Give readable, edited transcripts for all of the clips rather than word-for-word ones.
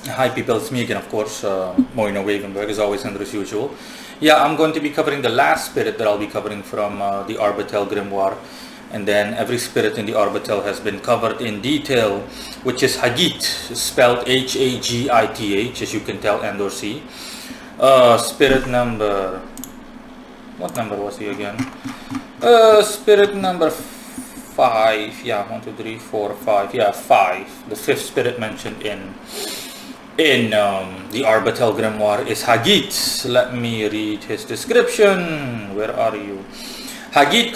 Hi people, it's me again, of course, Moino Wavenberg, as always, and as usual. Yeah, I'm going to be covering the last spirit that I'll be covering from the Arbatel Grimoire. And then every spirit in the Arbatel has been covered in detail, which is Hagith, spelled H-A-G-I-T-H, as you can tell and or see. Spirit number... What number was he again? Spirit number 5. Yeah, 1, 2, 3, 4, 5. Yeah, 5. The 5th spirit mentioned in the Arbatel Grimoire is Hagith. Let me read his description. Where are you? Hagith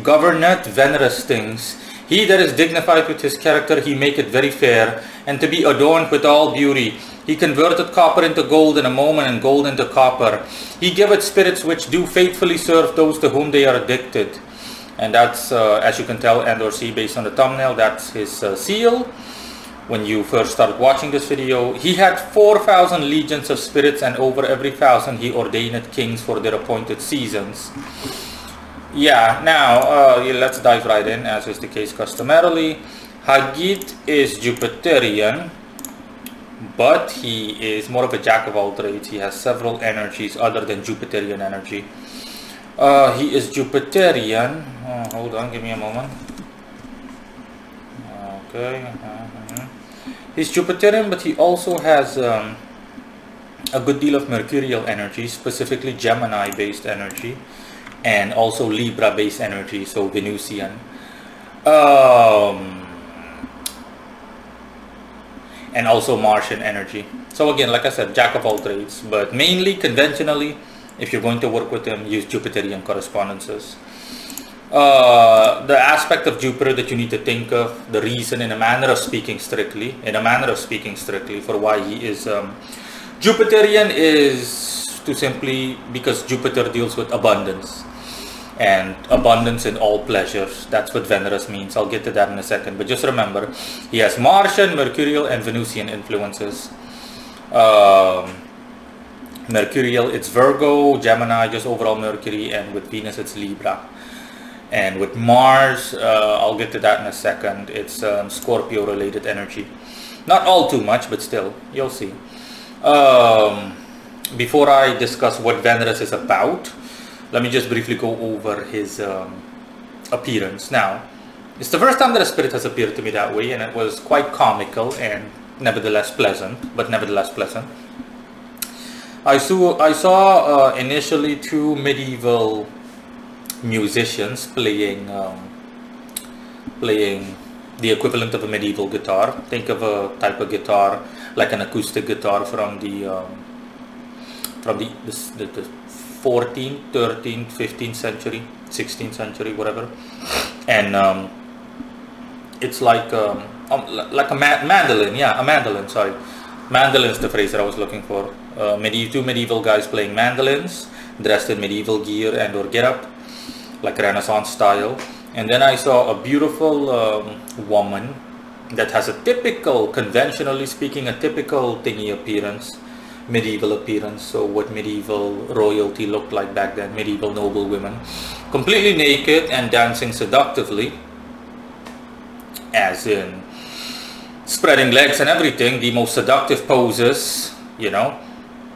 governeth venerous things. He that is dignified with his character, he maketh very fair, and to be adorned with all beauty. He converteth copper into gold in a moment, and gold into copper. He giveth spirits which do faithfully serve those to whom they are addicted. And that's, as you can tell and or see based on the thumbnail, that's his seal. When you first started watching this video, he had 4,000 legions of spirits, and over every 1,000 he ordained kings for their appointed seasons. Yeah, now let's dive right in, as is the case customarily. Hagith is Jupiterian, but he is more of a jack of all trades. He has several energies other than Jupiterian energy. He is Jupiterian. Hold on, give me a moment. Okay. He's Jupiterian, but he also has a good deal of Mercurial energy, specifically Gemini-based energy, and also Libra-based energy, so Venusian. And also Martian energy. So again, like I said, jack of all trades, but mainly, conventionally, if you're going to work with him, use Jupiterian correspondences. The aspect of Jupiter that you need to think of, the reason in a manner of speaking strictly, for why he is Jupiterian is to simply because Jupiter deals with abundance, and abundance in all pleasures. That's what venerous means. I'll get to that in a second, but just remember, he has Martian, Mercurial, and Venusian influences. Mercurial, it's Virgo, Gemini, just overall Mercury, and with Venus, it's Libra. And with Mars, I'll get to that in a second, it's Scorpio related energy. Not all too much, but still, you'll see. Before I discuss what venerous is about, let me just briefly go over his appearance. Now, it's the first time that a spirit has appeared to me that way, and it was quite comical and nevertheless pleasant, I saw initially two medieval musicians playing the equivalent of a medieval guitar. Think of a type of guitar like an acoustic guitar from the 14th, 13th, 15th century, 16th century, whatever. And it's like a mandolin. Yeah, a mandolin. Sorry, mandolin is the phrase that I was looking for. Two medieval guys playing mandolins, dressed in medieval gear and or getup, like Renaissance style. And then I saw a beautiful woman that has a typical, conventionally speaking, a typical thingy appearance, medieval appearance. So what medieval royalty looked like back then, medieval noble women, completely naked and dancing seductively, as in spreading legs and everything, the most seductive poses, you know,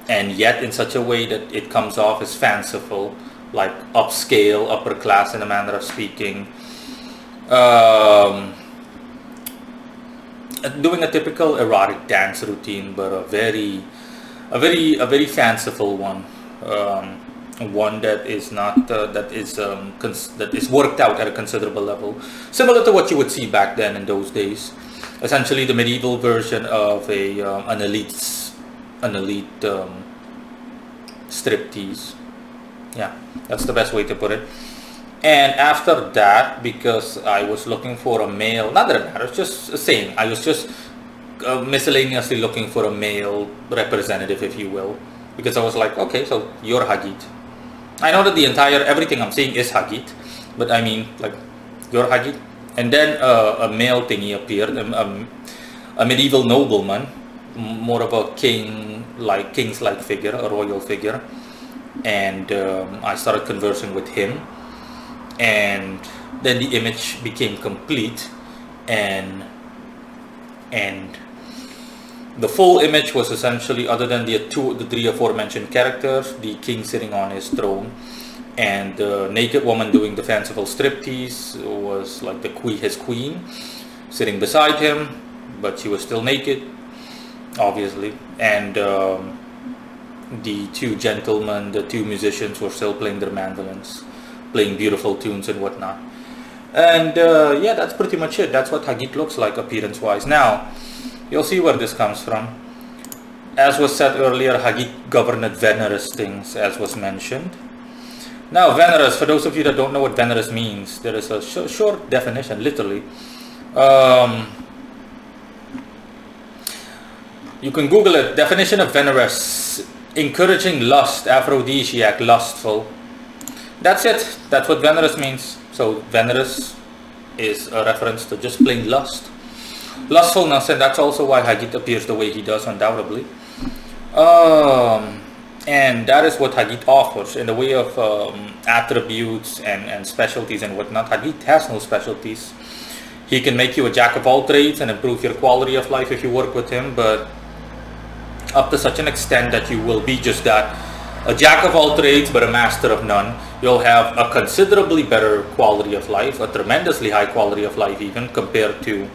and yet in such a way that it comes off as fanciful, like upscale, upper class in a manner of speaking. Doing a typical erotic dance routine, but a very fanciful one, one that is not that is worked out at a considerable level, similar to what you would see back then in those days. Essentially, the medieval version of an elite striptease. Yeah, that's the best way to put it. And after that, because I was looking for a male, not that it matters, just saying, I was just miscellaneously looking for a male representative, if you will, because I was like, okay, so you're Hagith. I know that everything I'm saying is Hagith, but I mean, like, you're Hagith. And then a male thingy appeared, a medieval nobleman, more of a king's-like figure, a royal figure. And I started conversing with him, and then the image became complete, and And the full image was essentially, other than the three aforementioned characters, the king sitting on his throne, and the naked woman doing the fanciful striptease was like his queen, sitting beside him, but she was still naked, obviously. And the two gentlemen, the two musicians, were still playing their mandolins, playing beautiful tunes and whatnot. And yeah, that's pretty much it. That's what Hagith looks like appearance-wise. Now, you'll see where this comes from. As was said earlier, Hagith governed venerous things, as was mentioned. Now, venerous, for those of you that don't know what venerous means, there is a short definition, literally. You can Google it. Definition of venerous: encouraging lust, aphrodisiac, lustful. That's it. That's what venerous means. So venerous is a reference to just plain lust, lustfulness, and that's also why Hagith appears the way he does, undoubtedly. And that is what Hagith offers in the way of attributes and specialties and whatnot. Hagith has no specialties. He can make you a jack of all trades and improve your quality of life if you work with him, but up to such an extent that you will be just that, a jack of all trades but a master of none. You'll have a considerably better quality of life, a tremendously high quality of life even, compared to,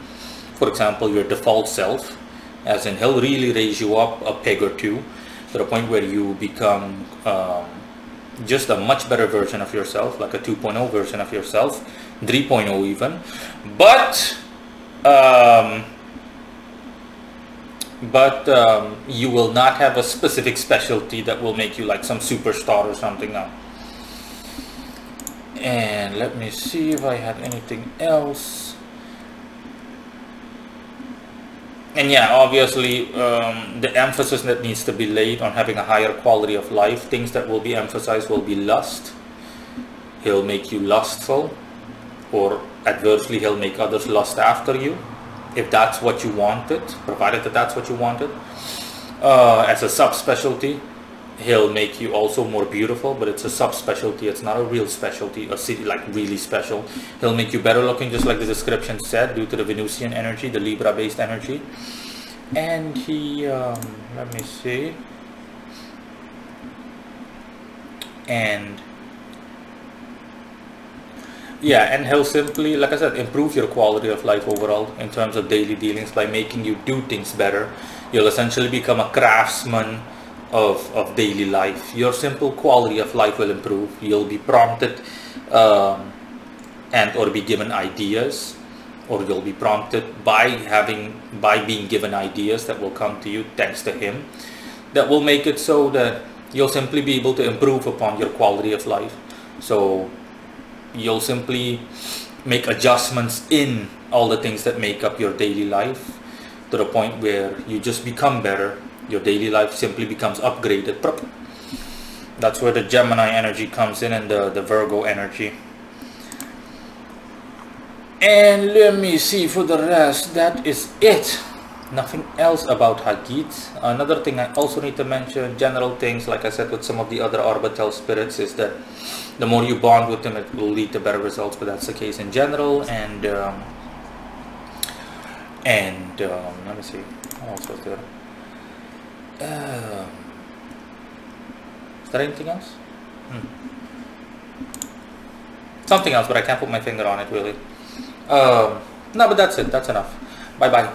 for example, your default self, as in he'll really raise you up a peg or two to the point where you become just a much better version of yourself, like a 2.0 version of yourself, 3.0 even. But you will not have a specific specialty that will make you like some superstar or something now. And let me see if I had anything else. And yeah, obviously the emphasis that needs to be laid on having a higher quality of life, things that will be emphasized will be lust. He'll make you lustful, or adversely he'll make others lust after you, if that's what you wanted, provided that that's what you wanted. As a subspecialty, he'll make you also more beautiful, but it's a subspecialty, it's not a real specialty, a city like really special. He'll make you better looking, just like the description said, due to the Venusian energy, the Libra based energy. And he, let me see, and yeah, and he'll simply, like I said, improve your quality of life overall in terms of daily dealings by making you do things better. You'll essentially become a craftsman of daily life. Your simple quality of life will improve. You'll be prompted and or be given ideas, or you'll be prompted by being given ideas that will come to you thanks to him, that will make it so that you'll simply be able to improve upon your quality of life. So you'll simply make adjustments in all the things that make up your daily life to the point where you just become better. Your daily life simply becomes upgraded. That's where the Gemini energy comes in, and the Virgo energy. And let me see, for the rest, that is it. Nothing else about Hagith. Another thing I also need to mention, general things, like I said with some of the other Arbatel spirits, is that the more you bond with them, it will lead to better results, but that's the case in general. And let me see, what else was there? Is there anything else? Something else, but I can't put my finger on it really. No, but that's it. That's enough. Bye bye.